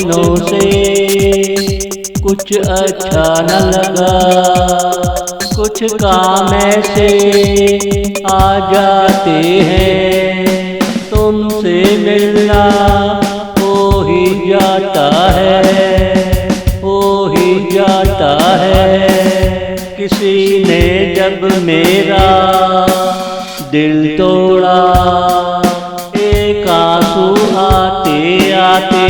दिनों से कुछ अच्छा न लगा, कुछ काम ऐसे आ जाते हैं, तुमसे मिलना हो ही जाता है, हो ही जाता है। किसी ने जब मेरा दिल तोड़ा, एक आंसू आते आते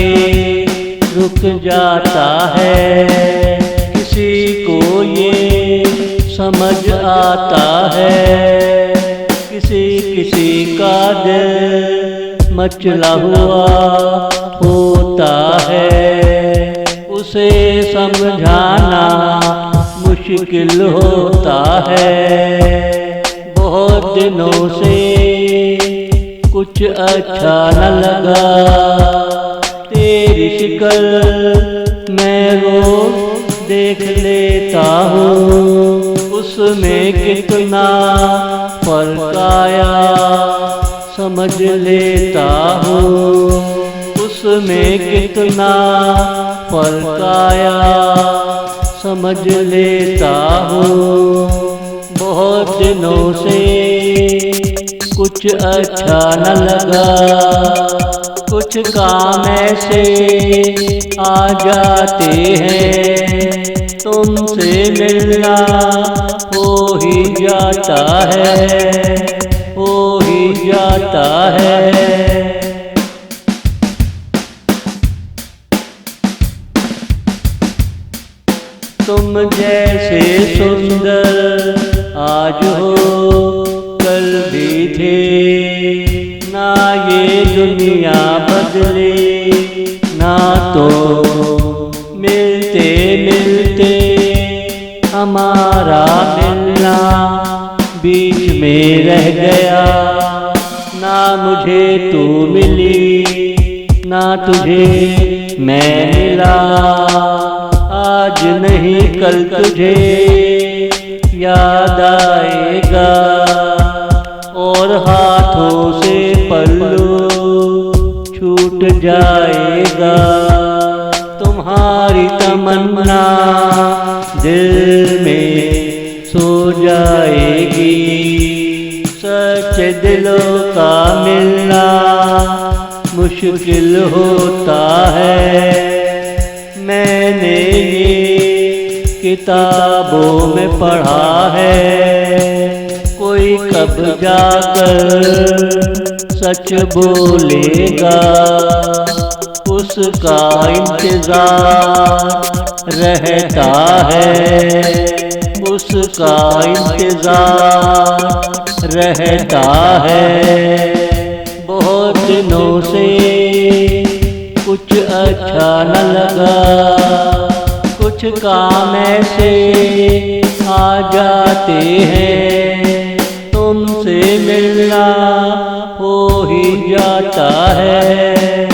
रुक जाता है। किसी को ये समझ आता है, किसी किसी का दिल मचला हुआ होता है, उसे समझाना मुश्किल होता है। बहुत दिनों से कुछ अच्छा न लगा, तेरी शक्ल मैं रोज देख लेता हूँ, उसमें कितना फर्क आया समझ लेता हूँ, उसमें कितना फर्क आया समझ लेता हूँ। बहुत दिनों से कुछ अच्छा न लगा, कुछ काम ऐसे आ जाते हैं, तुमसे मिलना हो ही जाता है, हो ही जाता है। तुम जैसे सुंदर आज हो कल भी थे, ना ये दुनिया बदले, ना तो मिलते मिलते हमारा मिलना बीच में रह गया। ना मुझे तू मिली, ना तुझे मैं मिला, आज नहीं कल तुझे याद आएगा, और हाथों से पल्लू छूट जाएगा। तुम्हारी तमन्ना दिल में सो जाएगी, सच्चे दिलों का मिलना मुश्किल होता है। मैंने ये किताबों में पढ़ा है, कोई कब जाकर सच बोलेगा, उसका इंतजार रहता है, उसका इंतजार रहता है। बहुत दिनों से कुछ अच्छा न लगा, कुछ काम ऐसे आ जाते हैं, तुमसे मिलना हो ही जाता है।